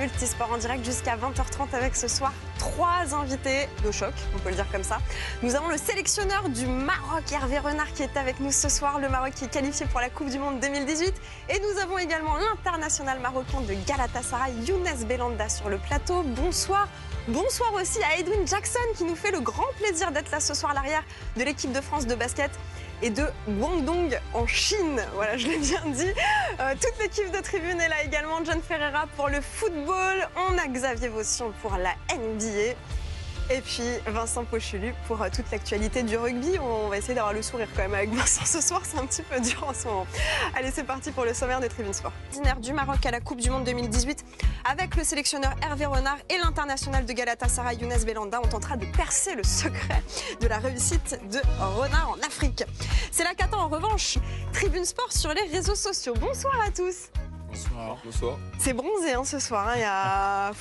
Multisport en direct jusqu'à 20h30 avec ce soir 3 invités de choc, on peut le dire comme ça. Nous avons le sélectionneur du Maroc, Hervé Renard, qui est avec nous ce soir. Le Maroc qui est qualifié pour la Coupe du Monde 2018. Et nous avons également l'international marocain de Galatasaray, Younes Belhanda, sur le plateau. Bonsoir. Bonsoir aussi à Edwin Jackson qui nous fait le grand plaisir d'être là ce soir à l'arrière de l'équipe de France de basket et de Guangdong en Chine. Voilà, je l'ai bien dit. Toute l'équipe de Tribune est là également. John Ferreira pour le football. On a Xavier Vaution pour la NBA. Et puis Vincent Pochelu pour toute l'actualité du rugby. On va essayer d'avoir le sourire quand même avec Vincent ce soir, c'est un petit peu dur en ce moment. Allez, c'est parti pour le sommaire de Tribune Sport. Dîner du Maroc à la Coupe du Monde 2018 avec le sélectionneur Hervé Renard et l'international de Galatasaray Younes Belhanda. On tentera de percer le secret de la réussite de Renard en Afrique. C'est là qu'attend en revanche Tribune Sport sur les réseaux sociaux. Bonsoir à tous. Bonsoir. Bonsoir. C'est bronzé ce soir, il y a...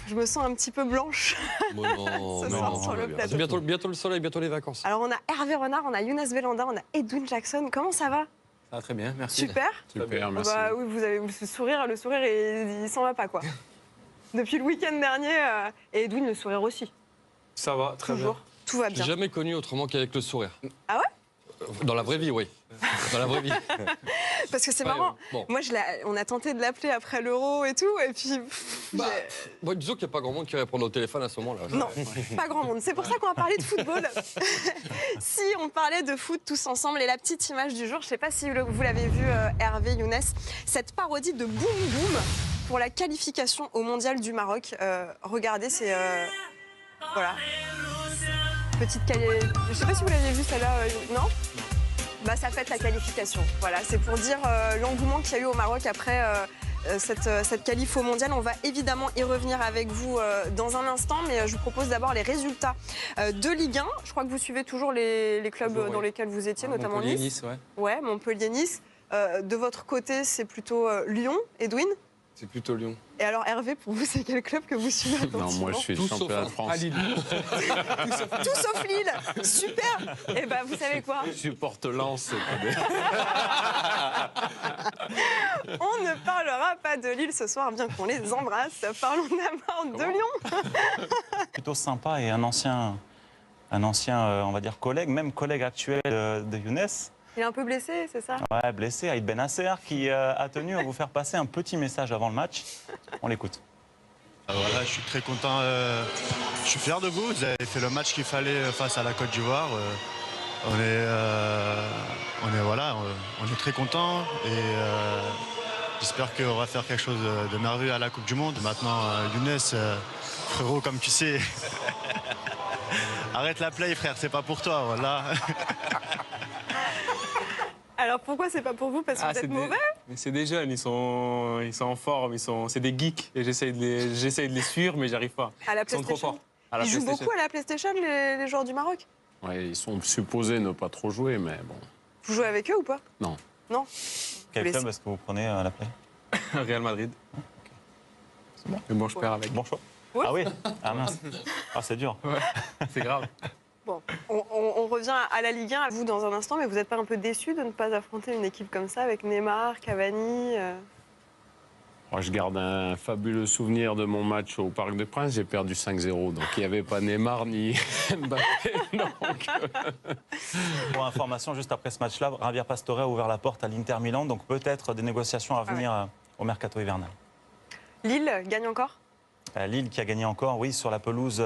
Je me sens un petit peu blanche Non, ce soir sur le plateau. Bientôt le soleil, bientôt les vacances. Alors on a Hervé Renard, on a Younes Belhanda, on a Edwin Jackson. Comment ça va? Ça va très bien, merci. Super. Super, merci. Bah, oui, vous avez le sourire il s'en va pas quoi. Depuis le week-end dernier, et Edwin le sourire aussi. Ça va, très Toujours. bien. Tout va bien. J'ai jamais connu autrement qu'avec le sourire. Ah ouais? Dans la vraie vie, oui. Dans la vraie vie. Parce que c'est marrant. Bon. Moi, on a tenté de l'appeler après l'Euro et tout, et puis... Disons qu'il n'y a pas grand monde qui répond au téléphone à ce moment-là. Non, pas grand monde. C'est pour ça qu'on va parler de football. Si on parlait de foot tous ensemble, et la petite image du jour, je ne sais pas si vous l'avez vu, Hervé, Younes, cette parodie de Boum Boum pour la qualification au Mondial du Maroc. Regardez, c'est... Voilà. Petite qualification. Je ne sais pas si vous l'avez vu, celle-là. Non? Bah, ça fête la qualification. Voilà, c'est pour dire l'engouement qu'il y a eu au Maroc après cette qualif au mondial. On va évidemment y revenir avec vous dans un instant, mais je vous propose d'abord les résultats de Ligue 1. Je crois que vous suivez toujours les clubs dans lesquels vous étiez, notamment Nice, ouais. Ouais, Montpellier-Nice. De votre côté, c'est plutôt Lyon, Edwin? C'est plutôt Lyon. Et alors, Hervé, pour vous, c'est quel club que vous suivez attentivement? Non, moi, je suis champion de France. À Lille. Tout sauf Lille. Super. Et ben, vous savez quoi? Je supporte Lens. On ne parlera pas de Lille ce soir, bien qu'on les embrasse. Parlons d'abord de Lyon. Plutôt sympa et un ancien, on va dire, collègue, même collègue actuel de Younes. Il est un peu blessé, c'est ça? Ouais, blessé, Aïd Benasser, qui a tenu à vous faire passer un petit message avant le match. On l'écoute. Voilà, je suis très content, je suis fier de vous. Vous avez fait le match qu'il fallait face à la Côte d'Ivoire. On est très content et j'espère qu'on va faire quelque chose de merveilleux à la Coupe du Monde. Maintenant, Younes, frérot, comme tu sais, arrête la play, frère, c'est pas pour toi, voilà. Alors pourquoi c'est pas pour vous? Parce que vous êtes mauvais? Mais c'est des jeunes, ils sont en forme, c'est des geeks et j'essaye de les suivre, mais j'arrive pas. À la Ils sont trop PlayStation? forts. À la Ils jouent PlayStation. beaucoup à la PlayStation, les joueurs du Maroc? Ouais, ils sont supposés ne pas trop jouer, mais bon. Vous jouez avec eux ou pas? Non. Non? Quel club est-ce que vous prenez à la play? Real Madrid. C'est bon. Mais bon, je perds avec. Bon choix. Ouais. Ah oui? Ah mince. Ah, c'est dur. Ouais, c'est grave. Bon, on revient à la Ligue 1, à vous dans un instant, mais vous n'êtes pas un peu déçu de ne pas affronter une équipe comme ça avec Neymar, Cavani Moi, je garde un fabuleux souvenir de mon match au Parc des Princes. J'ai perdu 5-0, donc il n'y avait pas Neymar ni Mbappé. Donc... Pour information, juste après ce match-là, Javier Pastore a ouvert la porte à l'Inter Milan, donc peut-être des négociations à venir au mercato hivernal. Lille gagne encore? Lille qui a gagné encore, oui, sur la pelouse du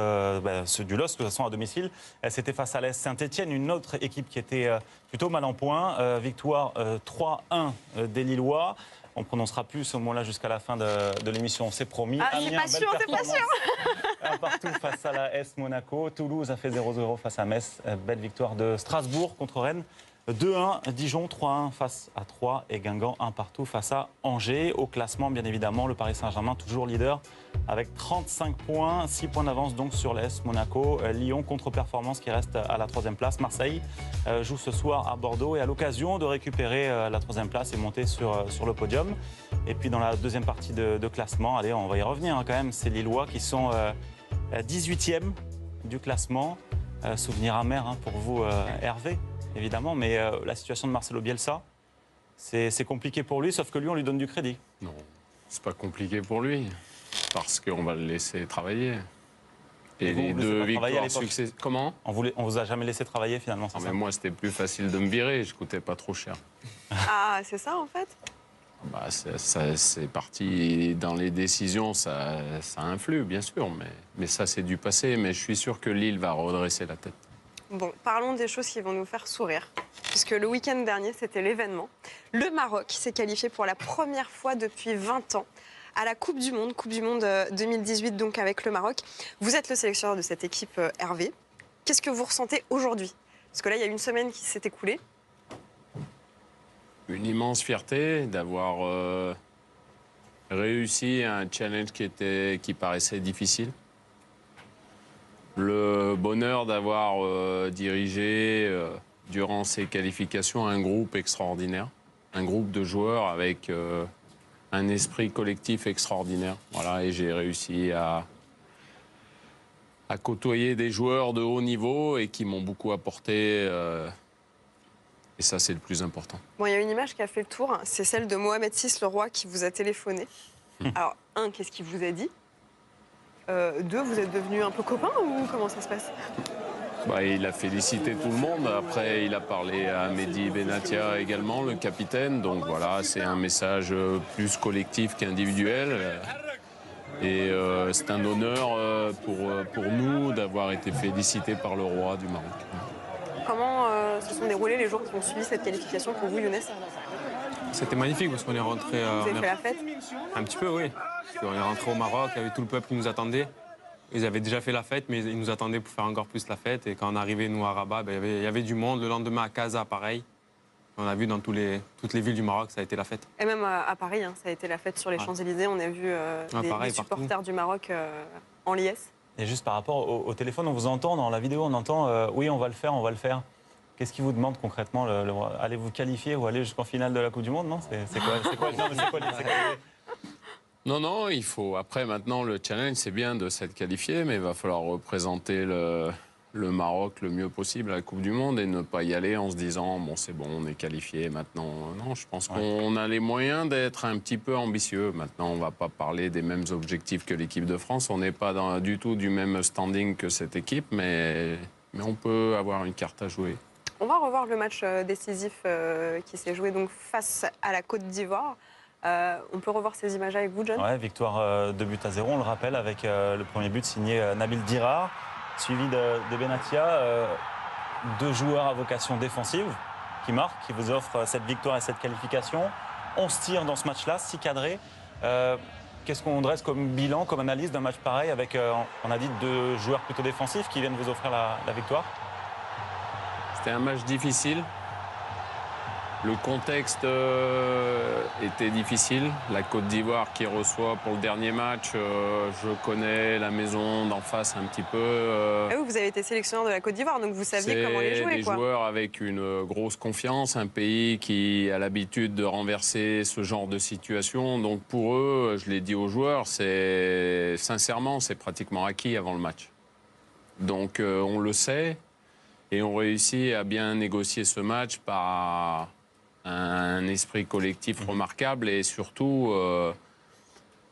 LOSC, de toute façon à domicile. C'était face à l'AS Saint-Etienne, une autre équipe qui était plutôt mal en point. Victoire 3-1 des Lillois. On ne prononcera plus ce mot-là jusqu'à la fin de l'émission, c'est promis. Ah, c'est pas sûr, c'est pas sûr. Un partout face à la S Monaco. Toulouse a fait 0-0 face à Metz. Belle victoire de Strasbourg contre Rennes. 2-1, Dijon 3-1 face à 3 et Guingamp 1 partout face à Angers. Au classement, bien évidemment, le Paris Saint-Germain toujours leader avec 35 points, 6 points d'avance donc sur l'AS Monaco. Lyon contre-performance qui reste à la 3e place. Marseille joue ce soir à Bordeaux et à l'occasion de récupérer la 3e place et monter sur le podium. Et puis dans la deuxième partie de classement, allez, on va y revenir quand même, c'est Lillois qui sont 18e du classement. Souvenir amer pour vous, Hervé, évidemment, mais la situation de Marcelo Bielsa, c'est compliqué pour lui, sauf que lui, on lui donne du crédit. Non, c'est pas compliqué pour lui. parce qu'on va le laisser travailler. Et vous, les vous laissez deux pas travailler à victoires l'époque successives. Comment? On vous a jamais laissé travailler finalement, c'est Ah, ça? mais moi, c'était plus facile de me virer, je coûtais pas trop cher. Ah, c'est ça en fait. Bah, c'est parti dans les décisions, ça influe, bien sûr, mais ça, c'est du passé. Mais je suis sûr que Lille va redresser la tête. Bon, parlons des choses qui vont nous faire sourire. Puisque le week-end dernier, c'était l'événement. Le Maroc s'est qualifié pour la première fois depuis 20 ans à la Coupe du Monde 2018, donc avec le Maroc. Vous êtes le sélectionneur de cette équipe, Hervé. Qu'est-ce que vous ressentez aujourd'hui? Parce que là, il y a une semaine qui s'est écoulée. Une immense fierté d'avoir réussi un challenge qui paraissait difficile. Le bonheur d'avoir dirigé durant ces qualifications un groupe extraordinaire, un groupe de joueurs avec un esprit collectif extraordinaire. Voilà, et j'ai réussi à côtoyer des joueurs de haut niveau et qui m'ont beaucoup apporté. Et ça, c'est le plus important. Bon, il y a une image qui a fait le tour, c'est celle de Mohamed VI, le roi, qui vous a téléphoné. Alors, un, qu'est-ce qu'il vous a dit? Deux, vous êtes devenus un peu copains ou comment ça se passe? Bah, il a félicité tout le monde. Après, il a parlé à Mehdi Benatia également, le capitaine. Donc voilà, c'est un message plus collectif qu'individuel. Et c'est un honneur pour nous d'avoir été félicités par le roi du Maroc. Comment se sont déroulés les jours qui ont suivi cette qualification pour vous, Younes? C'était magnifique parce qu'on est rentré. Vous avez fait la fête? Un petit peu, oui. On est rentré au Maroc, il y avait tout le peuple qui nous attendait. Ils avaient déjà fait la fête, mais ils nous attendaient pour faire encore plus la fête. Et quand on arrivait, nous, à Rabat, il y avait du monde. Le lendemain, à Casa, pareil. On a vu dans toutes les villes du Maroc, ça a été la fête. Et même à Paris, hein, ça a été la fête sur les Champs-Élysées. On a vu des supporters du Maroc en liesse. Et juste par rapport au téléphone, on vous entend dans la vidéo, on entend oui, on va le faire, on va le faire. Qu'est-ce qu'il vous demande concrètement? Allez-vous qualifier ou aller jusqu'en finale de la Coupe du Monde? Non, c'est quoi Non, il faut. Après, maintenant, le challenge, c'est bien de s'être qualifié, mais il va falloir représenter le Maroc le mieux possible à la Coupe du Monde et ne pas y aller en se disant bon, c'est bon, on est qualifié maintenant. Non, je pense qu'on a les moyens d'être un petit peu ambitieux. Maintenant, on ne va pas parler des mêmes objectifs que l'équipe de France. On n'est pas du tout du même standing que cette équipe, mais on peut avoir une carte à jouer. On va revoir le match décisif qui s'est joué donc face à la Côte d'Ivoire. On peut revoir ces images avec vous, John? Ouais, victoire 2-0, on le rappelle, avec le premier but signé Nabil Dirar, suivi de Benatia. Deux joueurs à vocation défensive qui marquent, qui vous offrent cette victoire et cette qualification. 11 tirs dans ce match-là, 6 cadrés. Qu'est-ce qu'on dresse comme bilan, comme analyse d'un match pareil avec, on a dit, deux joueurs plutôt défensifs qui viennent vous offrir la victoire? C'était un match difficile. Le contexte était difficile. La Côte d'Ivoire qui reçoit pour le dernier match, je connais la maison d'en face un petit peu. Ah oui, vous avez été sélectionneur de la Côte d'Ivoire, donc vous saviez comment les jouer. C'est des joueurs avec une grosse confiance, un pays qui a l'habitude de renverser ce genre de situation. Donc pour eux, je l'ai dit aux joueurs, sincèrement, c'est pratiquement acquis avant le match. Donc on le sait. Et on réussit à bien négocier ce match par un esprit collectif remarquable et surtout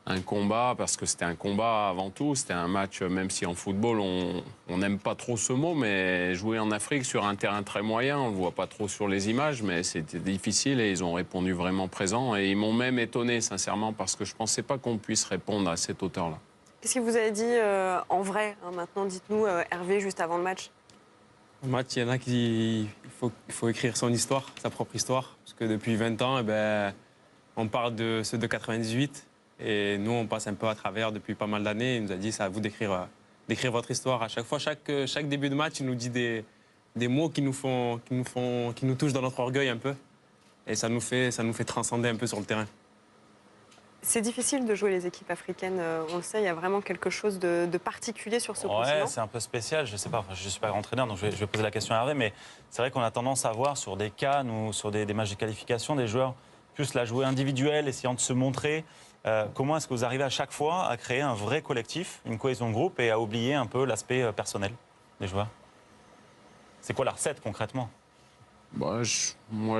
un combat, parce que c'était un combat avant tout, c'était un match, même si en football on n'aime pas trop ce mot, mais jouer en Afrique sur un terrain très moyen, on ne le voit pas trop sur les images, mais c'était difficile et ils ont répondu vraiment présent. Et ils m'ont même étonné, sincèrement, parce que je ne pensais pas qu'on puisse répondre à cette hauteur-là. Qu'est-ce qu'il vous avez dit en vrai, hein, maintenant, dites-nous, Hervé, juste avant le match? Au match, il y en a qui disent qu'il faut écrire son histoire, sa propre histoire. Parce que depuis 20 ans, on parle de ceux de 98. Et nous, on passe un peu à travers depuis pas mal d'années. Il nous a dit, c'est à vous d'écrire votre histoire. À chaque fois, chaque début de match, il nous dit des mots qui nous touchent dans notre orgueil un peu. Et ça nous fait transcender un peu sur le terrain. C'est difficile de jouer les équipes africaines, on le sait, il y a vraiment quelque chose de particulier sur ce continent. Ouais, c'est un peu spécial, je sais pas, je ne suis pas entraîneur, donc je vais poser la question à Hervé, mais c'est vrai qu'on a tendance à voir sur des CAN ou sur des matchs de qualification, des joueurs plus la jouer individuelle, essayant de se montrer. Comment est-ce que vous arrivez à chaque fois à créer un vrai collectif, une cohésion de groupe et à oublier un peu l'aspect personnel des joueurs? C'est quoi la recette concrètement? Moi, je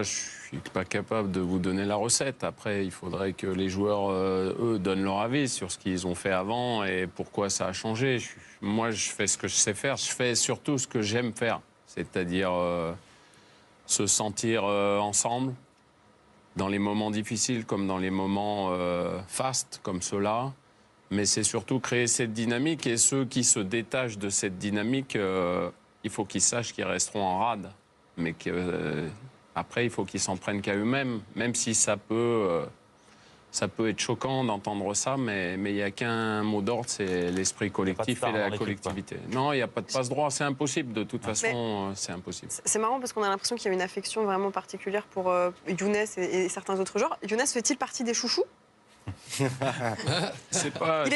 suis pas capable de vous donner la recette. Après, il faudrait que les joueurs, eux, donnent leur avis sur ce qu'ils ont fait avant et pourquoi ça a changé. Moi, je fais ce que je sais faire. Je fais surtout ce que j'aime faire, c'est-à-dire se sentir ensemble dans les moments difficiles comme dans les moments fastes comme ceux-là. Mais c'est surtout créer cette dynamique et ceux qui se détachent de cette dynamique, il faut qu'ils sachent qu'ils resteront en rade. Mais après, il faut qu'ils s'en prennent qu'à eux-mêmes, même si ça peut être choquant d'entendre ça, mais il n'y a qu'un mot d'ordre, c'est l'esprit collectif et la collectivité. Non, il n'y a pas de passe-droit, c'est impossible, de toute façon, c'est impossible. C'est marrant parce qu'on a l'impression qu'il y a une affection vraiment particulière pour Younes et certains autres joueurs. Younes fait-il partie des chouchous? Il n'est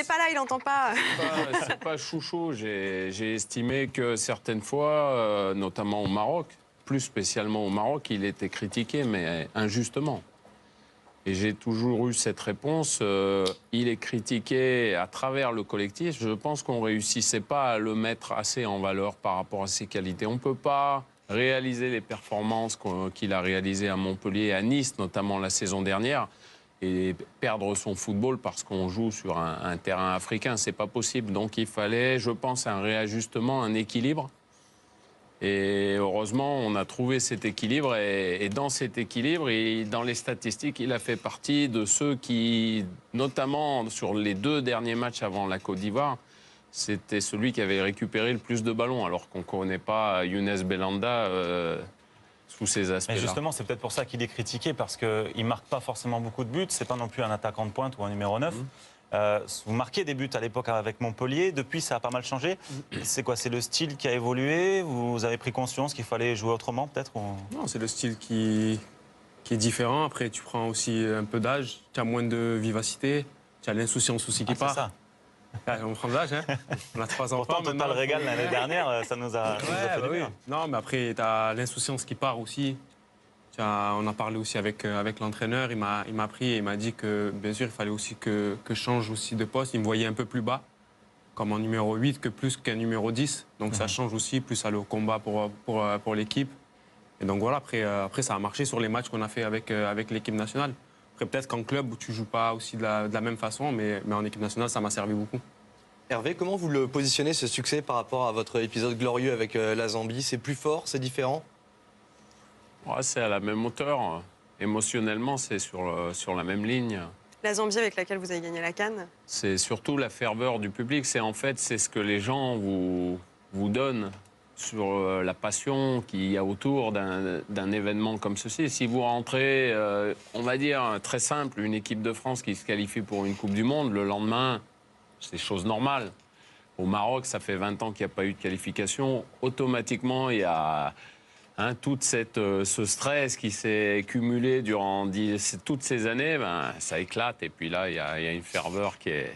pas là, il n'entend pas. C'est pas chouchou. J'ai estimé que certaines fois, notamment au Maroc, plus spécialement au Maroc, il était critiqué, mais injustement. Et j'ai toujours eu cette réponse. Il est critiqué à travers le collectif. Je pense qu'on ne réussissait pas à le mettre assez en valeur par rapport à ses qualités. On ne peut pas réaliser les performances qu'il a réalisées à Montpellier et à Nice, notamment la saison dernière, et perdre son football parce qu'on joue sur un terrain africain. C'est pas possible. Donc il fallait, je pense, un réajustement, un équilibre. Et heureusement, on a trouvé cet équilibre. Et dans cet équilibre, et dans les statistiques, il a fait partie de ceux qui, notamment sur les 2 derniers matchs avant la Côte d'Ivoire, c'était celui qui avait récupéré le plus de ballons, alors qu'on ne connaît pas Younes Belhanda sous ces aspects-là. Mais justement, c'est peut-être pour ça qu'il est critiqué, parce qu'il ne marque pas forcément beaucoup de buts. Ce n'est pas non plus un attaquant de pointe ou un numéro 9. Vous marquiez des buts à l'époque avec Montpellier. Depuis, ça a pas mal changé. C'est quoi? C'est le style qui a évolué? Vous avez pris conscience qu'il fallait jouer autrement, peut-être Non, c'est le style qui est différent. Après, tu prends aussi un peu d'âge, tu as moins de vivacité, tu as l'insouciance aussi qui part. C'est ça. On prend de l'âge, hein. On a 3 enfants. Pourtant, Total Régal, l'année dernière, ça nous a fait du bien. Non, mais après, tu as l'insouciance qui part aussi. On a parlé aussi avec l'entraîneur. Il m'a appris et il m'a dit que, bien sûr, il fallait aussi que je change aussi de poste. Il me voyait un peu plus bas, comme en numéro 8, que plus qu'un numéro 10. Donc ça change aussi, plus aller au combat pour l'équipe. Et donc voilà, après, ça a marché sur les matchs qu'on a fait avec l'équipe nationale. Après, peut-être qu'en club, où tu ne joues pas aussi de la même façon, mais en équipe nationale, ça m'a servi beaucoup. Hervé, comment vous le positionnez, ce succès, par rapport à votre épisode glorieux avec la Zambie? C'est plus fort, c'est différent? Ouais, c'est à la même hauteur. Émotionnellement, c'est sur la même ligne. La Zambie avec laquelle vous avez gagné la CAN? C'est surtout la ferveur du public. C'est ce que les gens vous donnent sur la passion qu'il y a autour d'un événement comme ceci. Si vous rentrez, on va dire, très simple, une équipe de France qui se qualifie pour une Coupe du Monde, le lendemain, c'est chose normale. Au Maroc, ça fait 20 ans qu'il n'y a pas eu de qualification. Automatiquement, il y a tout ce stress qui s'est cumulé durant toutes ces années, ça éclate. Et puis là, il y a une ferveur qui est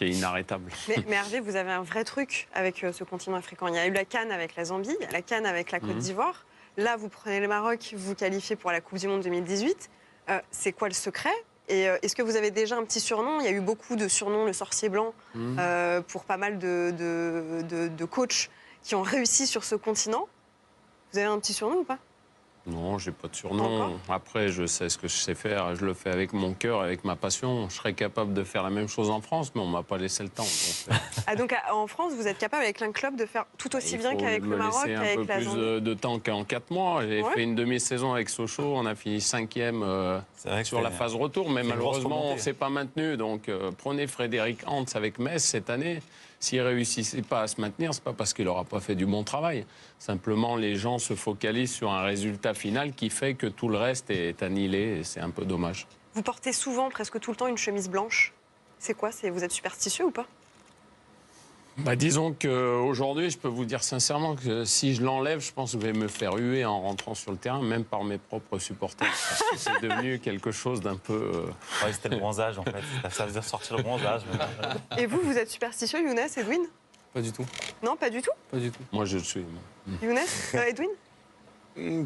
inarrêtable. Mais Hervé, vous avez un vrai truc avec ce continent africain. Il y a eu la CAN avec la Zambie, il y a la CAN avec la Côte d'Ivoire. Là, vous prenez le Maroc, vous qualifiez pour la Coupe du Monde 2018. C'est quoi le secret? Et est-ce que vous avez déjà un petit surnom? Il y a eu beaucoup de surnoms, le sorcier blanc, pour pas mal de coachs qui ont réussi sur ce continent. Vous avez un petit surnom ou pas? Non, j'ai pas de surnom. Après, je sais ce que je sais faire. Je le fais avec mon cœur, avec ma passion. Je serais capable de faire la même chose en France, mais on m'a pas laissé le temps. Donc en France, vous êtes capable avec un club de faire tout aussi bien qu'avec le Maroc, avec la Zambie? Il faut me laisser un peu plus de temps qu'en 4 mois. J'ai fait une demi-saison avec Sochaux. On a fini 5e sur la phase retour, mais malheureusement, on ne s'est pas maintenu. Donc prenez Frédéric Hans avec Metz cette année. S'il ne réussissait pas à se maintenir, ce n'est pas parce qu'il n'aura pas fait du bon travail. Simplement, les gens se focalisent sur un résultat final qui fait que tout le reste est annihilé et c'est un peu dommage. Vous portez souvent, presque tout le temps, une chemise blanche. C'est quoi? Vous êtes superstitieux ou pas? Disons qu'aujourd'hui, je peux vous dire sincèrement que si je l'enlève, je pense que je vais me faire huer en rentrant sur le terrain, même par mes propres supporters. Parce que c'est devenu quelque chose d'un peu... Ouais, c'était le bronzage, en fait. Ça faisait sortir le bronzage. Et vous êtes superstitieux, Younes, Edwin? Pas du tout. Non, pas du tout? Pas du tout. Moi, je le suis. Younes, Edwin?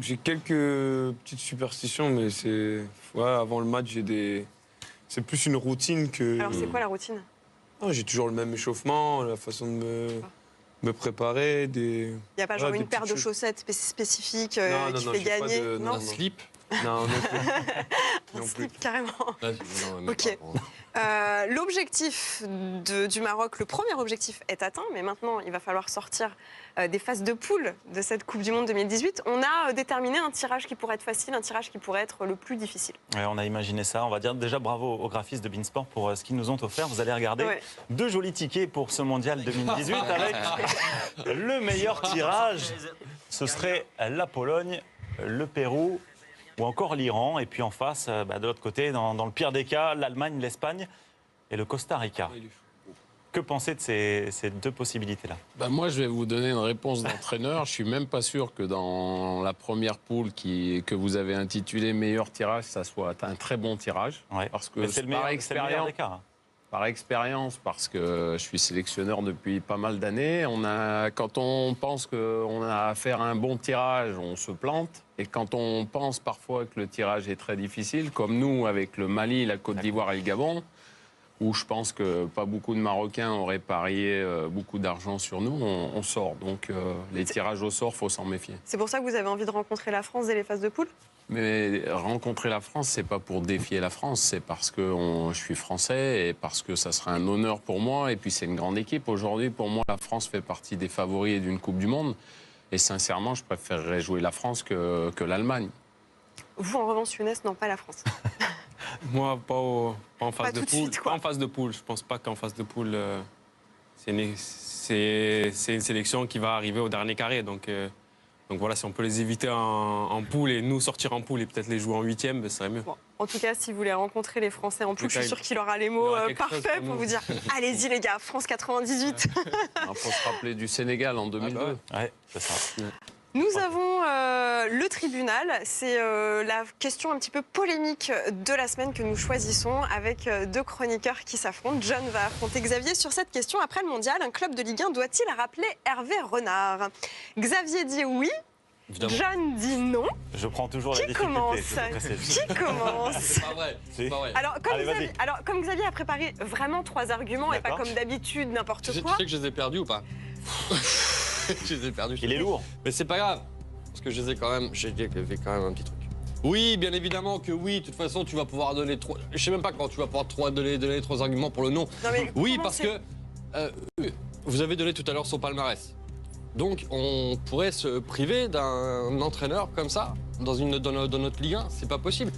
J'ai quelques petites superstitions, mais c'est... Ouais, avant le match, c'est plus une routine que... Alors, c'est quoi la routine? J'ai toujours le même échauffement, la façon de me préparer, des... Il n'y a pas genre Voilà, une des paire de petites choses. chaussettes spécifiques Non, qui non, fait j'ai pas gagner de- Non, Un slip Non, non plus. un non plus. slip carrément. Ah, non, même Ok. pas. L'objectif du Maroc, le premier objectif est atteint, mais maintenant il va falloir sortir des phases de poule de cette Coupe du Monde 2018. On a déterminé un tirage qui pourrait être facile, un tirage qui pourrait être le plus difficile. Ouais, on a imaginé ça. On va dire déjà bravo aux graphistes de Beansport pour ce qu'ils nous ont offert. Vous allez regarder Ouais. 2 jolis tickets pour ce mondial 2018 avec le meilleur tirage. Ce serait la Pologne, le Pérou ou encore l'Iran. Et puis en face, de l'autre côté, dans le pire des cas, l'Allemagne, l'Espagne et le Costa Rica. Que penser de ces 2 possibilités-là? Ben moi, je vais vous donner une réponse d'entraîneur. Je suis même pas sûr que dans la première poule que vous avez intitulée meilleur tirage, ça soit un très bon tirage. Ouais. Parce que Mais c'est le meilleur, par c'est le meilleur expérience, des cas. Hein. par expérience, parce que je suis sélectionneur depuis pas mal d'années, quand on pense qu'on a à faire un bon tirage, on se plante. Et quand on pense parfois que le tirage est très difficile, comme nous avec le Mali, la Côte d'Ivoire et le Gabon, où je pense que pas beaucoup de Marocains auraient parié beaucoup d'argent sur nous, on sort. Donc les tirages au sort, faut s'en méfier. C'est pour ça que vous avez envie de rencontrer la France dès les phases de poule? Mais rencontrer la France, c'est pas pour défier la France, c'est parce que je suis français et parce que ça serait un honneur pour moi. Et puis c'est une grande équipe. Aujourd'hui, pour moi, la France fait partie des favoris d'une Coupe du Monde. Et sincèrement, je préférerais jouer la France que l'Allemagne. Vous, en revanche, Younes, non, pas la France. Moi, pas en phase Pas de tout de poule. suite, quoi. Pas en phase de poule. Je pense pas qu'en phase de poule, c'est une sélection qui va arriver au dernier carré. Donc voilà, si on peut les éviter en poule et nous sortir en poule et peut-être les jouer en 8e, ben, ce serait mieux. Bon, en tout cas, si vous voulez rencontrer les Français en poule, je suis sûre qu'il aura les il mots aura quelque chose parfaits pour pour nous. vous dire allez-y les gars, France 98. Il faut se rappeler du Sénégal en 2002. Ah bah Ouais, c'est ça. Nous avons le tribunal. C'est la question un petit peu polémique de la semaine que nous choisissons avec 2 chroniqueurs qui s'affrontent. John va affronter Xavier sur cette question. Après le mondial, un club de Ligue 1 doit-il rappeler Hervé Renard? Xavier dit oui. Évidemment. John dit non. Je prends toujours la Qui difficulté. commence c'est pour que c'est- Qui commence? C'est pas vrai. C'est pas vrai. Alors Allez, vas-y. comme Xavier a préparé vraiment 3 arguments et pas D'accord. comme d'habitude n'importe Tu sais quoi. que je les ai perdus ou pas? Je les ai perdus. Il est lourd. Mais c'est pas grave. Parce que je les ai quand même. J'ai fait quand même un petit truc. Oui, bien évidemment que oui. De toute façon, tu vas pouvoir donner 3. Je sais même pas quand tu vas pouvoir donner 3 arguments pour le non. Non, mais Oui, comment parce c'est- que vous avez donné tout à l'heure son palmarès. Donc, on pourrait se priver d'un entraîneur comme ça dans notre Ligue 1. C'est pas possible.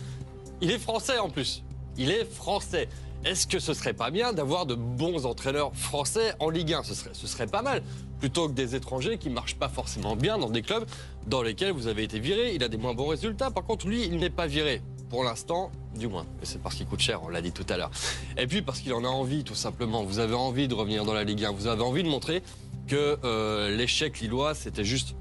Il est français en plus. Il est français. Est-ce que ce serait pas bien d'avoir de bons entraîneurs français en Ligue 1 ce serait pas mal. Plutôt que des étrangers qui marchent pas forcément bien dans des clubs dans lesquels vous avez été viré. Il a des moins bons résultats. Par contre, lui, il n'est pas viré. Pour l'instant, du moins. Mais c'est parce qu'il coûte cher, on l'a dit tout à l'heure. Et puis parce qu'il en a envie, tout simplement. Vous avez envie de revenir dans la Ligue 1. Vous avez envie de montrer que l'échec lillois, c'était juste...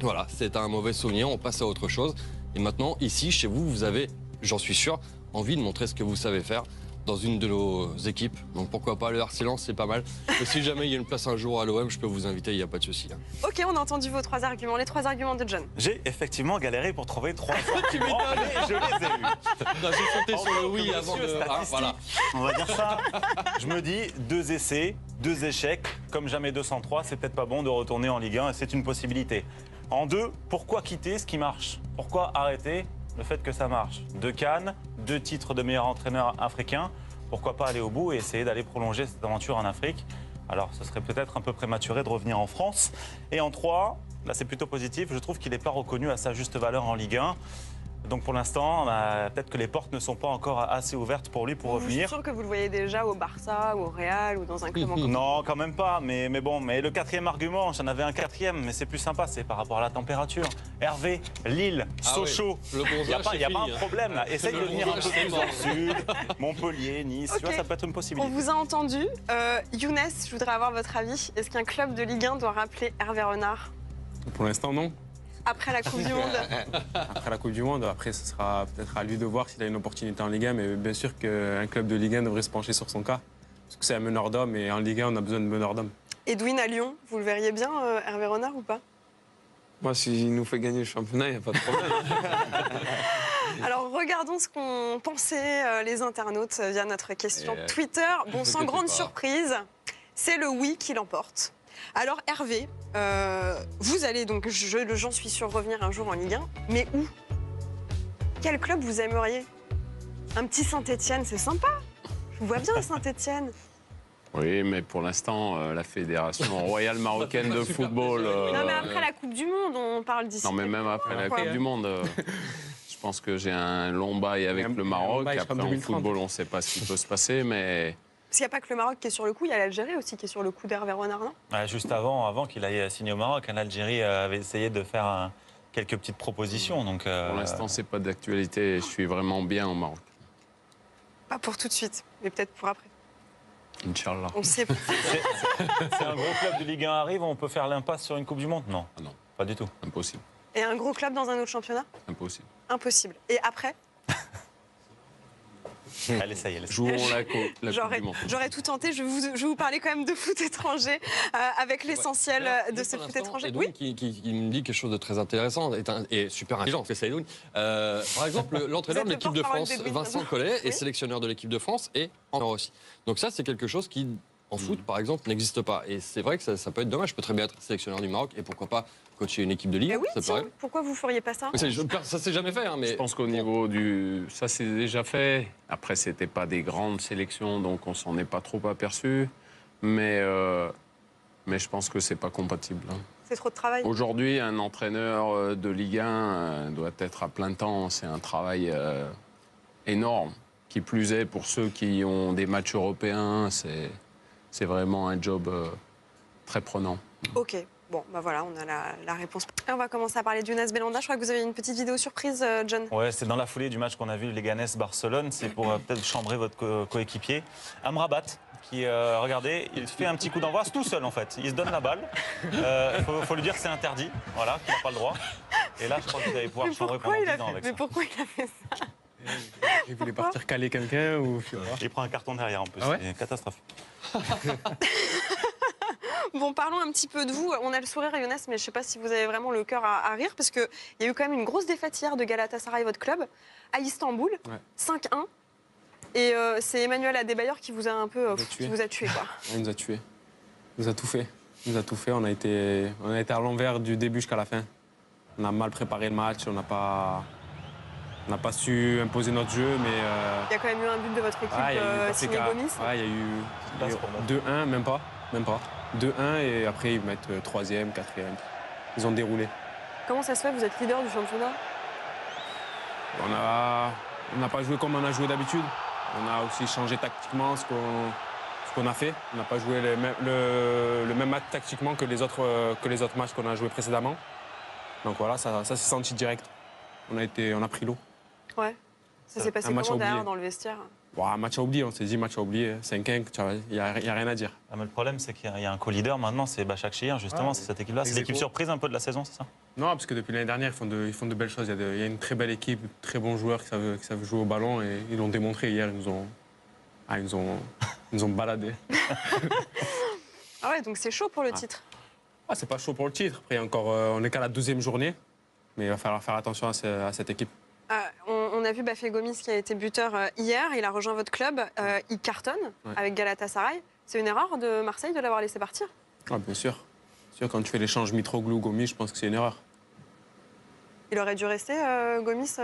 Voilà, c'était un mauvais souvenir, on passe à autre chose. Et maintenant, ici, chez vous, vous avez, j'en suis sûr, envie de montrer ce que vous savez faire dans une de nos équipes. Donc pourquoi pas, le Arcelor, c'est pas mal. Et si jamais il y a une place un jour à l'OM, je peux vous inviter, il n'y a pas de souci. Hein. Ok, on a entendu vos 3 arguments, les 3 arguments de John. J'ai effectivement galéré pour trouver 3 Tu arguments, m'étonnes. mais je les ai eus. J'ai sauté sur le oui Monsieur avant de... statistique, voilà. On va dire ça. Je me dis 2 essais, 2 échecs, comme jamais 203, c'est peut-être pas bon de retourner en Ligue 1 et c'est une possibilité. En 2, pourquoi quitter ce qui marche? Pourquoi arrêter le fait que ça marche? 2 Cannes, 2 titres de meilleur entraîneur africain. Pourquoi pas aller au bout et essayer d'aller prolonger cette aventure en Afrique? Alors, ce serait peut-être un peu prématuré de revenir en France. Et en 3, là c'est plutôt positif, je trouve qu'il n'est pas reconnu à sa juste valeur en Ligue 1. Donc pour l'instant, peut-être que les portes ne sont pas encore assez ouvertes pour lui pour Je suis revenir. sûre que vous le voyez déjà au Barça ou au Real ou dans un club encore. Non, quand même pas. Mais bon, mais le 4e argument, j'en avais un 4e, mais c'est plus sympa, c'est par rapport à la température. Hervé, Lille, Ah Sochaux. oui, le bronzage, Il n'y a c'est pas fini, un hein. problème là. Essaye Le de venir un peu bronzage, c'est plus mort. au sud, Montpellier, Nice, tu Ok. vois, ça peut être une On possibilité. vous a entendu. Younes, je voudrais avoir votre avis. Est-ce qu'un club de Ligue 1 doit rappeler Hervé Renard Pour l'instant, non. après la Coupe du Monde? Après la Coupe du Monde, après, ce sera peut-être à lui de voir s'il a une opportunité en Ligue 1. Mais bien sûr qu'un club de Ligue 1 devrait se pencher sur son cas. Parce que c'est un meneur d'hommes et en Ligue 1, on a besoin de meneurs d'hommes. Edwin à Lyon, vous le verriez bien, Hervé Renard ou pas? Moi, s'il nous fait gagner le championnat, il n'y a pas de problème. Alors regardons ce qu'ont pensé les internautes via notre question Et, Twitter. Bon, sans inquiétez grande pas. surprise, c'est le oui qui l'emporte. Alors Hervé, vous allez donc, j'en suis sûr, revenir un jour en Ligue 1, mais où? Quel club vous aimeriez? Un petit Saint-Étienne, c'est sympa. Je vous vois bien à Saint-Étienne. Oui, mais pour l'instant, la Fédération royale marocaine de football... Non mais après la Coupe du Monde, on parle d'ici. Non, mais même après la Coupe du Monde, je pense que j'ai un long bail avec le Maroc. Après, en football, on ne sait pas ce qui peut se passer, mais... Parce qu'il n'y a pas que le Maroc qui est sur le coup, il y a l'Algérie aussi qui est sur le coup d'Hervé Renard, non? Juste avant qu'il aille signer au Maroc, l'Algérie avait essayé de faire quelques petites propositions. Donc, Pour l'instant, ce n'est pas d'actualité. Je suis vraiment bien au Maroc. Pas pour tout de suite, mais peut-être pour après. Inch'Allah. On sait. c'est un gros club de Ligue 1 arrive, on peut faire l'impasse sur une Coupe du Monde? Non. Ah non, Pas du tout. impossible. Et un gros club dans un autre championnat? Impossible. Impossible. Et après? Elle essaye. Jouons la Coupe du Monde. J'aurais tout tenté. Je vais vous parler quand même de foot étranger avec l'essentiel de ce foot étranger. Edoun qui me dit quelque chose de très intéressant et super intelligent, fait ça Edoun. Par exemple, l'entraîneur de l'équipe de France, Vincent Collet, est sélectionneur de l'équipe de France et entraîneur aussi. Donc ça, c'est quelque chose qui, en foot, par exemple, n'existe pas. Et c'est vrai que ça peut être dommage. Je peux très bien être sélectionneur du Maroc et pourquoi pas coacher une équipe de Ligue 1. Oui, ça tiens, paraît. pourquoi vous feriez pas ça? Ça s'est jamais fait, hein, mais Je pense qu'au niveau du... Ça, c'est déjà fait. Après, c'était pas des grandes sélections, donc on s'en est pas trop aperçu. Mais je pense que c'est pas compatible. Hein. C'est trop de travail. Aujourd'hui, un entraîneur de Ligue 1 doit être à plein temps. C'est un travail énorme. Qui plus est, pour ceux qui ont des matchs européens, c'est vraiment un job très prenant. Ok. Bon, bah voilà, on a la réponse. Et on va commencer à parler d'Younas Belhanda. Je crois que vous avez une petite vidéo surprise, John. Ouais, c'est dans la foulée du match qu'on a vu, Leganés-Barcelone. C'est pour peut-être chambrer votre coéquipier. Amrabat, qui, regardez, il fait un petit coup d'envoi, c'est tout seul en fait. Il se donne la balle. Faut lui dire que c'est interdit, voilà, qu'il n'a pas le droit. Et là, je crois que vous allez pouvoir chambrer pendant 10 ans avec ça. Mais pourquoi il a fait ça? Il voulait partir caler quelqu'un ou... Il prend un carton derrière en plus, Ah ouais, c'est une catastrophe. Bon, parlons un petit peu de vous. On a le sourire, Younas, mais je ne sais pas si vous avez vraiment le cœur à rire, parce qu'il y a eu quand même une grosse défaite hier de Galatasaray, votre club, à Istanbul, 5-1. Et c'est Emmanuel Adebayor qui vous a un peu qui vous a tué, quoi. Il nous a tués. Il nous a tout fait. Il nous a tout fait. On a été à l'envers du début jusqu'à la fin. On a mal préparé le match. On n'a pas su imposer notre jeu, mais... Il y a quand même eu un but de votre équipe, signé Gomis. Il y a eu 2-1, même pas. 2-1 et après ils mettent 3e, 4e. Ils ont déroulé. Comment ça se fait? Vous êtes leader du championnat? On n'a pas joué comme on a joué d'habitude. On a aussi changé tactiquement ce qu'on a fait. On n'a pas joué le même match tactiquement que les autres matchs qu'on a joués précédemment. Donc voilà, ça s'est senti direct. On a pris l'eau. Ouais. Ça s'est passé comment derrière dans le vestiaire? Un match à oublier, on s'est dit match à oublier, 5-1, il n'y a rien à dire. Ah, mais le problème, c'est qu'il y a un co-leader maintenant, c'est Başakşehir, justement, c'est cette équipe-là. C'est l'équipe surprise un peu de la saison, c'est ça? Non, parce que depuis l'année dernière, ils font de belles choses. Il y a une très belle équipe, très bons joueurs qui savent jouer au ballon et ils l'ont démontré hier. Ils nous ont baladés. Ah ouais, donc c'est chaud pour le titre. C'est pas chaud pour le titre. Après, on n'est qu'à la 12e journée, mais il va falloir faire attention à cette équipe. On a vu Bafé Gomis qui a été buteur hier, il a rejoint votre club, il cartonne avec Galatasaray. C'est une erreur de Marseille de l'avoir laissé partir? Bien sûr. Quand tu fais l'échange Mitroglou-Gomis, je pense que c'est une erreur. Il aurait dû rester, Gomis,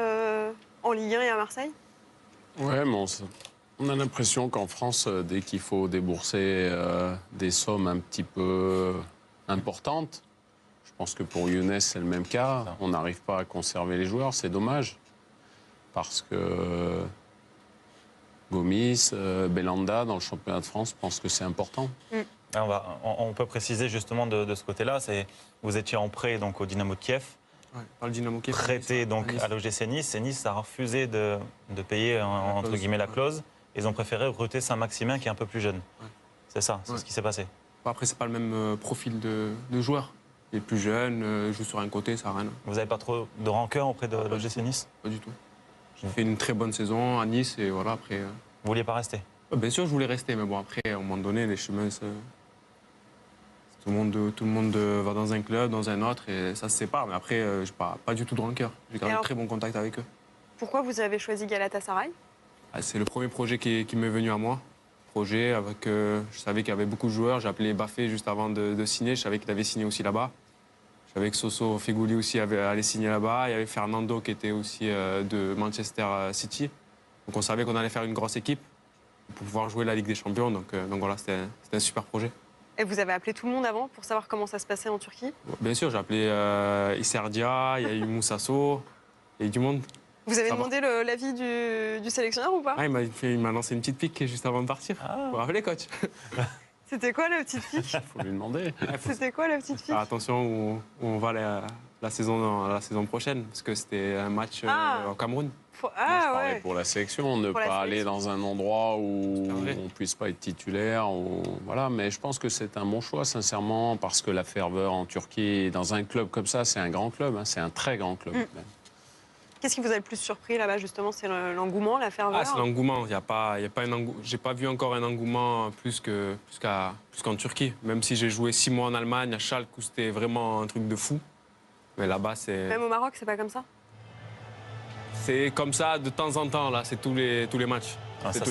en Ligue 1 et à Marseille? Ouais, mais on a l'impression qu'en France, dès qu'il faut débourser des sommes un petit peu importantes, je pense que pour Younes, c'est le même cas. On n'arrive pas à conserver les joueurs, c'est dommage. Parce que Gomis, Belhanda, dans le championnat de France, je pense que c'est important. On peut préciser justement de ce côté-là, vous étiez en prêt donc, au Dynamo de Kiev, par le Dynamo Kiev, prêté donc, à l'OGC Nice, et Nice a refusé de payer entre guillemets la clause. Ils ont préféré recruter Saint-Maximin qui est un peu plus jeune. C'est ça, c'est ce qui s'est passé. Après, c'est pas le même profil de joueur. Il est plus jeune, joue sur un côté, ça n'a rien. Vous n'avez pas trop de rancœur auprès de l'OGC Nice? Pas du tout. J'ai fait une très bonne saison à Nice et voilà, après... Vous vouliez pas rester? Bien sûr, je voulais rester, mais bon, après, à un moment donné, les chemins, tout le monde va dans un club, dans un autre, et ça se sépare. Mais après, je n'ai pas du tout de rancœur. J'ai gardé très bon contact avec eux. Pourquoi vous avez choisi Galatasaray? C'est le premier projet qui m'est venu à moi. projet. Je savais qu'il y avait beaucoup de joueurs. J'ai appelé Bafé juste avant de signer. Je savais qu'il avait signé aussi là-bas. Je savais que Soso Fegouli aussi allait signer là-bas. Il y avait Fernando qui était aussi de Manchester City. Donc on savait qu'on allait faire une grosse équipe pour pouvoir jouer la Ligue des Champions. Donc voilà, c'était un super projet. Et vous avez appelé tout le monde avant pour savoir comment ça se passait en Turquie? Bien sûr, j'ai appelé Isserdia, il y a eu Moussasso, il y a eu du monde. Vous avez Ça demandé l'avis du sélectionneur ou pas? Ah, il m'a lancé une petite pique juste avant de partir. Vous vous rappelez, coach? C'était quoi la petite pique? Il faut lui demander. C'était quoi la petite pique? Faire attention où on va la saison prochaine, parce que c'était un match au Cameroun. Je parlais pour la sélection, ne pas aller dans un endroit où on ne puisse pas être titulaire. Voilà. Mais je pense que c'est un bon choix, sincèrement, parce que la ferveur en Turquie, dans un club comme ça, c'est un grand club, hein, c'est un très grand club. Même. Qu'est-ce qui vous a le plus surpris là-bas, justement? C'est l'engouement, la ferveur? C'est l'engouement. J'ai pas vu encore un engouement plus qu'en Turquie. Même si j'ai joué 6 mois en Allemagne, à Schalke, où c'était vraiment un truc de fou. Mais là-bas, c'est... Même au Maroc, c'est pas comme ça? C'est comme ça de temps en temps, là. C'est tous les matchs. Ah, ça,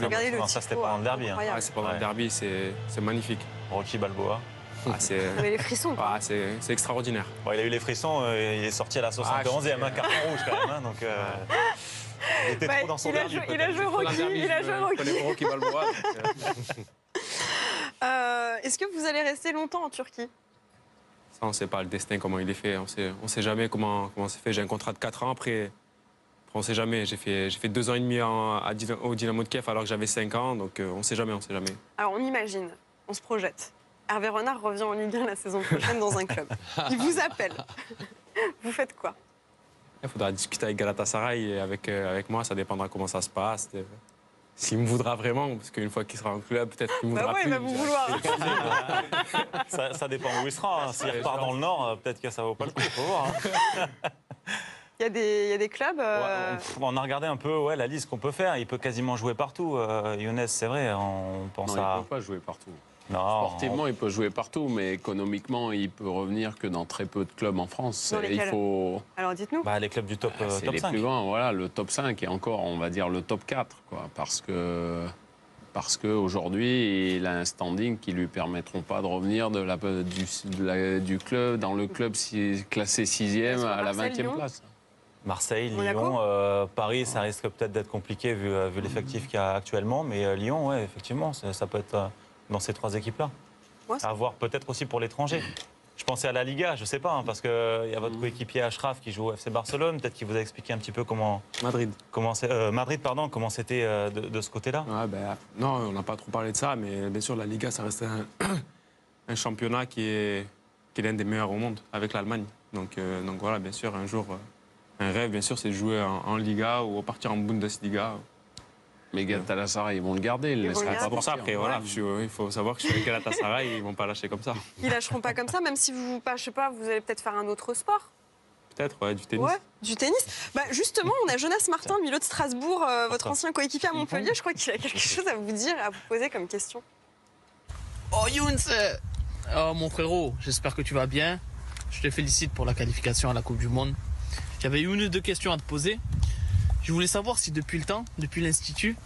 c'était pendant le derby. Hein. Ouais, c'est pendant le derby, c'est magnifique. Rocky Balboa. Vous avez les frissons. C'est extraordinaire. Bon, il a eu les frissons, il est sorti à la 71e, carton rouge quand même. Hein, donc, il était trop dans son derby. Il a joué Rocky. Rocky Balboa. Est-ce que vous allez rester longtemps en Turquie? Ça, on ne sait pas le destin, comment il est fait. On sait jamais comment c'est fait. J'ai un contrat de 4 ans. Après, on ne sait jamais. J'ai fait 2 ans et demi au Dynamo de Kiev alors que j'avais 5 ans. Donc, on ne sait jamais. Alors, on imagine, on se projette. Hervé Renard revient en Ligue 1 la saison prochaine dans un club. Il vous appelle. Vous faites quoi? Il faudra discuter avec Galatasaray et avec moi. Ça dépendra comment ça se passe. S'il me voudra vraiment, parce qu'une fois qu'il sera en club, peut-être qu'il me voudra plus. Il va vous vouloir. Ça dépend où il sera. Hein. S'il repart dans le Nord, peut-être que ça vaut pas le coup. Il faut voir. Hein. Il y a des clubs. On a regardé un peu la liste qu'on peut faire. Il peut quasiment jouer partout. Younes, c'est vrai. On pense il ne peut pas jouer partout. Non, sportivement, il peut jouer partout, mais économiquement, il peut revenir que dans très peu de clubs en France. Alors dites-nous. Les clubs du top, c'est top les 5. plus grands, voilà, le top 5 et encore, on va dire le top 4, quoi, parce qu'aujourd'hui, il a un standing qui lui permettront pas de revenir du club, dans le club classé 6e à la 20e place. Marseille, Lyon, Paris, ça risque peut-être d'être compliqué vu l'effectif qu'il y a actuellement, mais Lyon, ouais, effectivement, ça peut être dans ces 3 équipes-là. À voir peut-être aussi pour l'étranger. Je pensais à la Liga, je sais pas, hein, parce qu'il y a votre coéquipier Achraf qui joue au FC Barcelone, peut-être qu'il vous a expliqué un petit peu comment... Madrid, comment c'était de ce côté-là. Non, on n'a pas trop parlé de ça, mais bien sûr, la Liga, ça reste un championnat qui est l'un des meilleurs au monde, avec l'Allemagne. Donc voilà, bien sûr, un jour, un rêve, bien sûr, c'est de jouer en Liga ou partir en Bundesliga. Mais Galatasaray, ils vont le garder. Ils ne pas pour ça. Après, voilà, il faut savoir que je suis avec Galatasaray, ils ne vont pas lâcher comme ça. Ils ne lâcheront pas comme ça, même si vous, je sais pas, vous allez peut-être faire un autre sport. Peut-être, ouais, du tennis. Ouais, du tennis. Justement, on a Jonas Martin, le milieu de Strasbourg, votre ancien coéquipier à Montpellier. Je crois qu'il a quelque chose à vous dire, à vous poser comme question. Oh Younes, mon frérot, j'espère que tu vas bien. Je te félicite pour la qualification à la Coupe du Monde. J'avais 1 ou 2 questions à te poser. Je voulais savoir si depuis l'Institut,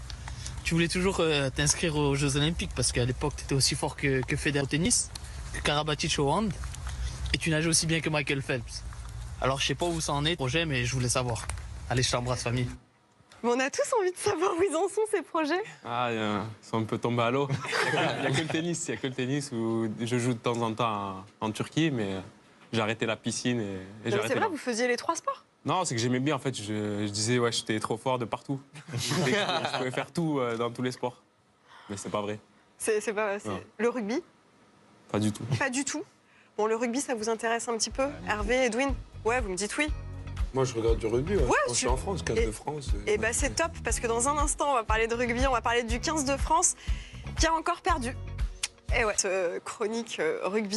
tu voulais toujours t'inscrire aux Jeux Olympiques, parce qu'à l'époque, tu étais aussi fort que Federer au tennis, que Karabatic au hand, et tu nageais aussi bien que Michael Phelps. Alors, je sais pas où ça en est, le projet, mais je voulais savoir. Allez, je t'embrasse, famille. Mais on a tous envie de savoir où ils en sont, ces projets. Ils sont un peu tombés à l'eau. Il n'y a que le tennis où je joue de temps en temps en Turquie, mais j'ai arrêté la piscine et j'ai arrêté. C'est vrai, vous faisiez les 3 sports? Non, c'est que j'aimais bien, en fait. Je disais, ouais, j'étais trop fort de partout. Je pouvais faire tout dans tous les sports. Mais c'est pas vrai. C'est pas... Le rugby? Pas du tout. Pas du tout. Bon, le rugby, ça vous intéresse un petit peu? Hervé, Edwin? Ouais, vous me dites oui. Moi, je regarde du rugby. Ouais, je suis en France, 15 de France. Et c'est top, parce que dans un instant, on va parler de rugby, on va parler du 15 de France, qui a encore perdu. Et ouais, chronique rugby.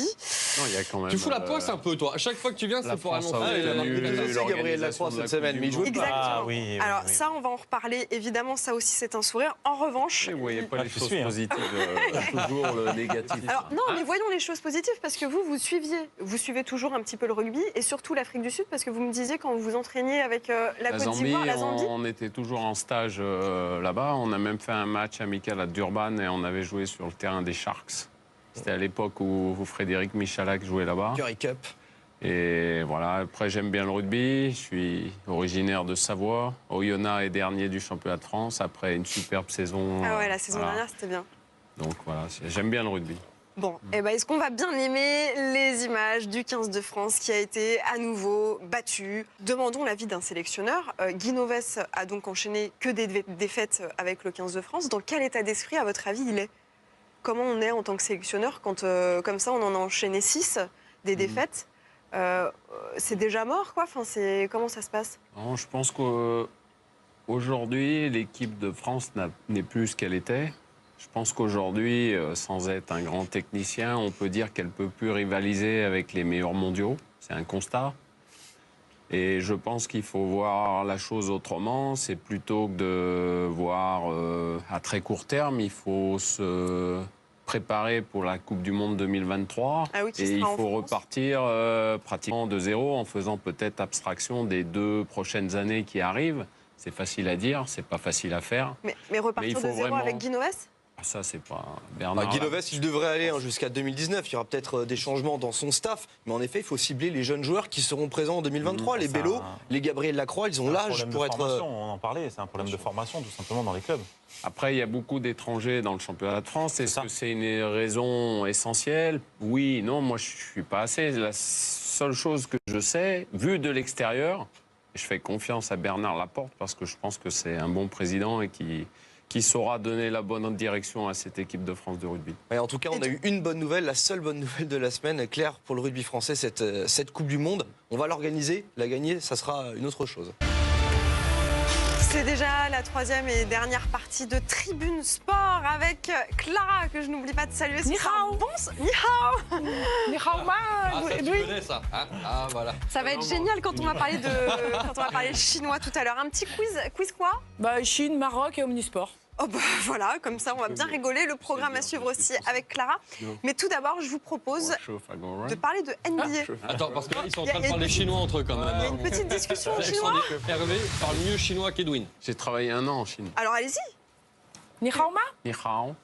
Non, il y a quand même. Tu fous la poisse un peu, toi. À chaque fois que tu viens, c'est pour France a annoncer. obtenu Gabriel Lacroix cette semaine, mais il joue pas. Exactement. Ah, oui, Alors oui. ça, on va en reparler. Évidemment, ça aussi, c'est un sourire. En revanche... Vous voyez pas les je choses suis, hein. positives, toujours le négatif. Alors non, mais voyons les choses positives parce que vous suivez toujours un petit peu le rugby et surtout l'Afrique du Sud parce que vous me disiez quand vous vous entraîniez avec la Côte d'Ivoire, la Zambie. On était toujours en stage là-bas. On a même fait un match amical à Durban et on avait joué sur le terrain des Sharks. C'était à l'époque où Frédéric Michalak jouait là-bas. Curry Cup. Et voilà, après j'aime bien le rugby. Je suis originaire de Savoie. Oyonnax est dernier du championnat de France après une superbe saison. Ah ouais, la saison voilà. dernière, c'était bien. Donc voilà, j'aime bien le rugby. Bon, eh ben, est-ce qu'on va bien aimer les images du 15 de France qui a été à nouveau battu? Demandons l'avis d'un sélectionneur. Guy Novès a donc enchaîné que des défaites avec le 15 de France. Dans quel état d'esprit, à votre avis, il est? Comment on est en tant que sélectionneur quand, comme ça, on en a enchaîné 6, des défaites c'est déjà mort, quoi. Enfin, comment ça se passe? Non, je pense qu'aujourd'hui, l'équipe de France n'est plus ce qu'elle était. Je pense qu'aujourd'hui, sans être un grand technicien, on peut dire qu'elle ne peut plus rivaliser avec les meilleurs mondiaux. C'est un constat. Et je pense qu'il faut voir la chose autrement. C'est plutôt que de voir à très court terme, il faut se préparer pour la Coupe du Monde 2023. Ah oui, qui et il sera en faut France. repartir pratiquement de zéro en faisant peut-être abstraction des 2 prochaines années qui arrivent. C'est facile à dire, c'est pas facile à faire. Mais repartir Mais il faut de zéro vraiment- avec Guy Novès? Ça, c'est pas Bernard. Guy Novès, il devrait aller jusqu'à 2019. Il y aura peut-être des changements dans son staff. Mais en effet, il faut cibler les jeunes joueurs qui seront présents en 2023. Les C'est Bello, un- les Gabriel Lacroix, ils ont C'est un l'âge problème pour de être... formation, on en parlait, c'est un problème de formation tout simplement dans les clubs. Après, il y a beaucoup d'étrangers dans le championnat de France. Est-ce ça. que c'est une raison essentielle? Oui, non, moi, je suis pas assez. La seule chose que je sais, vu de l'extérieur, je fais confiance à Bernard Laporte parce que je pense que c'est un bon président et qui saura donner la bonne direction à cette équipe de France de rugby. Ouais, en tout cas, on a eu une bonne nouvelle, la seule bonne nouvelle de la semaine, Claire, pour le rugby français, cette Coupe du Monde. On va l'organiser, la gagner, ça sera une autre chose. C'est déjà la 3e et dernière partie de Tribune Sport avec Clara, que je n'oublie pas de saluer. Ni hao. Ni hao. Ni hao ma, Ah, ça, tu Edwin. connais ça, hein? Ah, voilà. Ça va être génial quand on va parler chinois tout à l'heure. Un petit quiz. Quiz quoi? Bah, Chine, Maroc et Omnisport. Oh bah voilà, comme ça on va bien rigoler. Le programme à suivre aussi avec Clara. Mais tout d'abord, je vous propose de parler de NBA. Attends, parce qu'ils sont en train Il y de a parler une- chinois entre eux quand même. Il y a une petite discussion en chinois. Hervé parle mieux chinois qu'Edwin. J'ai travaillé 1 an en Chine. Alors allez-y. Ni hao ma. Ni hao.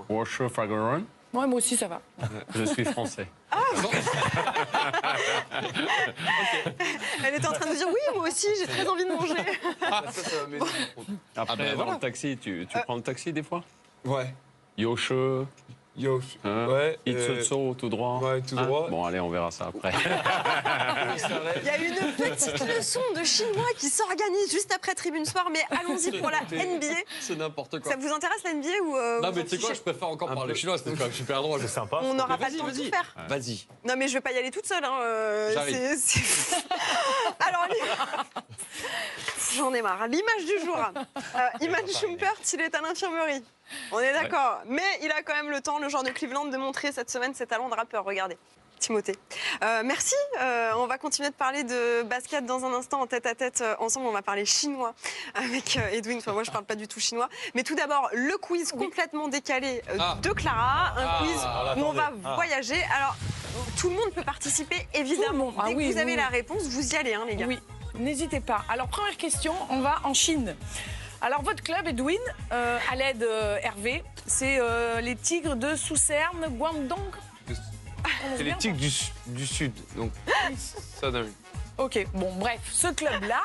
Washu Fagoron. Moi aussi, ça va. Je suis français. Elle était en train de dire oui, moi aussi, j'ai très envie de manger. Après, ben dans voilà. le taxi, tu prends le taxi des fois? Ouais. Yoshe, Yo. hein? Ouais. Itsutsu, tout droit. Ouais, tout Hein? droit. Bon, allez, on verra ça après. Il y a une petite leçon de chinois qui s'organise juste après Tribune Sport, mais allons-y pour la NBA. C'est n'importe quoi. Ça vous intéresse la NBA ou Non, vous mais en tu sais quoi, fichez je préfère encore parler chinois, c'était quand même super drôle. C'est sympa. On n'aura Mais pas le temps de tout faire. Vas-y. Non, mais je vais pas y aller toute seule. Hein. J'arrive. Alors, j'en ai marre. L'image du jour. Iman Shumpert, il est à l'infirmerie. On est d'accord. Mais il a quand même le temps, le joueur de Cleveland, de montrer cette semaine ses talents de rappeur. Regardez. Timothée. Merci. On va continuer de parler de basket dans un instant en tête-à-tête ensemble. On va parler chinois avec Edwin. Enfin, moi, je parle pas du tout chinois. Mais tout d'abord, le quiz complètement décalé de Clara. Un quiz où on va voyager. Alors, tout le monde peut participer, évidemment. Ah Dès que oui, vous avez oui. la réponse, vous y allez, hein, les gars. Oui, n'hésitez pas. Alors, première question, on va en Chine. Alors, votre club, Edwin, à l'aide Hervé, c'est les Tigres de Sousserne, Guangdong. C'est les Tigres du Sud. Donc, ça donne. Ok, bon, bref, ce club-là,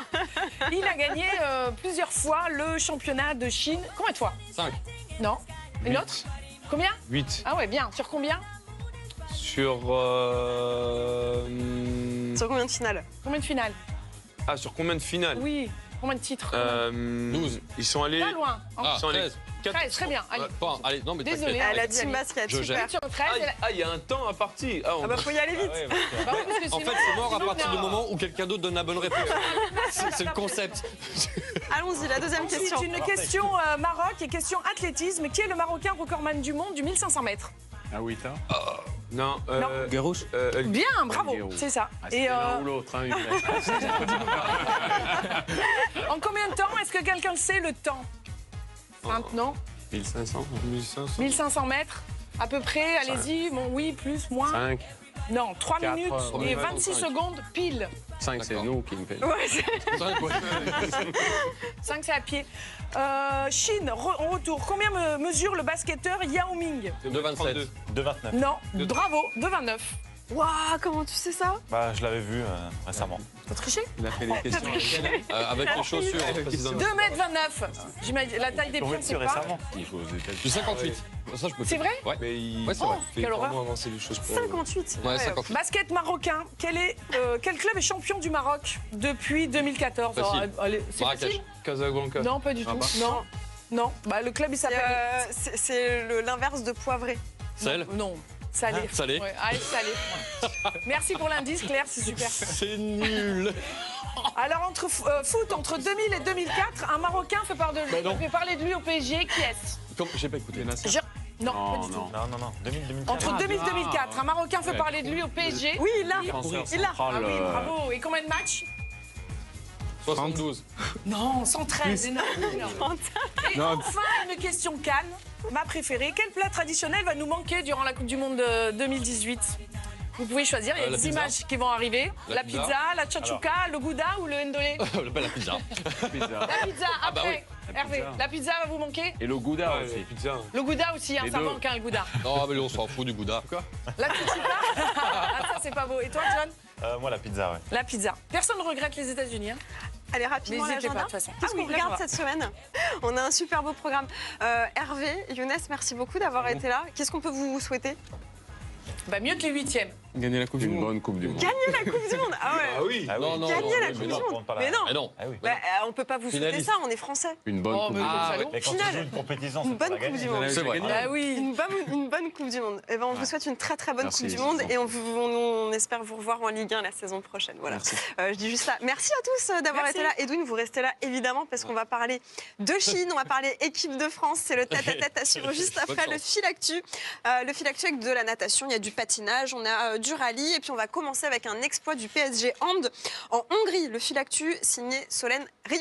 il a gagné plusieurs fois le championnat de Chine. Combien de fois? 5. Non. Une autre? Combien? 8. Ah ouais, bien. Sur combien? Sur. Sur combien de finales? Combien de finales? Ah, sur combien de finales? Oui. Combien de titres? 12. Ils sont allés. Pas loin. Ah, Ils sont allés 13. 13, très bien. Allez. Bon, allez, non, mais Désolée. t'inquiète. La team basket, Je super. gère. Sur 13, et la- Ah, il y a un temps à partir. Ah bah, faut y aller vite. Bah oui, parce que En sinon- fait, c'est mort à sinon, partir du non. moment où quelqu'un d'autre donne la bonne réponse. C'est le concept. Allons-y, la deuxième Ensuite, question. une question Maroc et question athlétisme. Qui est le Marocain recordman du monde du 1500 mètres? Ah oui, t'as Non, Guérouche Bien, bravo, Guéroux. c'est ça. Ah, Et c'était l'un ou l'autre. Hein, en combien de temps est-ce que quelqu'un sait le temps? Maintenant 1500 1500. 1500 mètres à peu près, allez-y. Bon, oui, plus, moins. 5. Non, 3 4, minutes et 25. 26 secondes pile. 5, c'est D'accord. nous qui me payons. Ouais, Ouais. 5 c'est à pied. Chine, en retour, combien mesure le basketteur Yao Ming? 2,27. 2,29. Non, bravo, 2,29. Waouh, comment tu sais ça? Bah, je l'avais vu récemment. T'as triché? il a fait les questions. Avec les chaussures, précisément. 2,29 m. J'imagine, la taille des Tombé pieds, c'est dessus pas. récemment. Il joue aux États-Unis. Du 58. Ça, je peux C'est te- vrai Ouais. Mais il Ouais, c'est vrai. fait quelle horreur. vraiment avancer les choses pour 58. Ouais, 58. Basket marocain, quel club est champion du Maroc depuis 2014? Facile. Alors, allez, c'est Marrakech. facile? Casablanca. Non, pas du tout. Rabat. Non, non. Bah, le club, il s'appelle. C'est l'inverse de poivré. Celle. Non, salé. Salé. Ouais, allez, salé. Merci pour l'indice, Claire, c'est super. C'est nul. Alors, entre foot, entre 2000 et 2004, un Marocain fait parler de lui au PSG. Qui est-ce? J'ai pas écouté. Non, pas du tout. Non. Non. 2000-2004. Entre 2000 et 2004, un Marocain fait parler de lui au PSG. Oui, il l'a. Défenseur Il l'a. central, Ah oui, bravo. Et combien de matchs? 72. Non, 113, énorme. Et enfin, une question Cannes, ma préférée. Quel plat traditionnel va nous manquer durant la Coupe du Monde 2018? Vous pouvez choisir, il y a La des pizza. images qui vont arriver. La La pizza. pizza, la tchatchouka, le gouda ou le ndolé? La pizza. La pizza, Ah bah après. oui. Hervé, la pizza va vous manquer? Et le Gouda Ouais, aussi. les pizzas. Le gouda aussi, hein, Les ça deux. manque, hein, le gouda. Non, mais on s'en fout du Gouda. Quoi? La tchatchouka? Ah, ça, c'est pas beau. Et toi, John? Moi, la pizza, ouais. La pizza. Personne ne regrette les États-Unis. Hein. Allez, rapidement, N'hésitez pas, l'agenda. de toute façon. Qu'est-ce Ah oui, qu'on regarde l'agenda. cette semaine? On a un super beau programme. Hervé, Younes, merci beaucoup d'avoir été là. Qu'est-ce qu'on peut vous souhaiter? Bah, mieux que les 8e. Gagner la Coupe du Une Monde. bonne Coupe du Monde. Gagner la Coupe du Monde. Ah ouais. Ah oui. Ah oui. Non, non, Gagner la mais Coupe du non. Monde. Mais non. Mais non. Ah oui. Bah, on peut pas vous souhaiter Finaliste. ça, on est français. Une bonne Oh, Coupe mais du Monde. salaud. Mais quand Finale. tu joues une compétition, Une c'est bonne pour la Coupe du gagner. Monde. C'est vrai. Bah oui. Une bonne Coupe du Monde. Eh ben, on vous souhaite une très très bonne Merci, Coupe du c'est Monde gentil. et on espère vous revoir en Ligue 1 la saison prochaine. Voilà. Je dis juste ça. Merci à tous d'avoir Merci. été là. Edwin, vous restez là évidemment parce qu'on va parler de Chine, on va parler équipe de France. C'est le tête-à-tête à suivre juste Bonne après le chance. fil actu. Le fil actu avec de la natation, il y a du patinage, on a du rallye et puis on va commencer avec un exploit du PSG Hand en Hongrie. Le fil actu signé Solène Rio.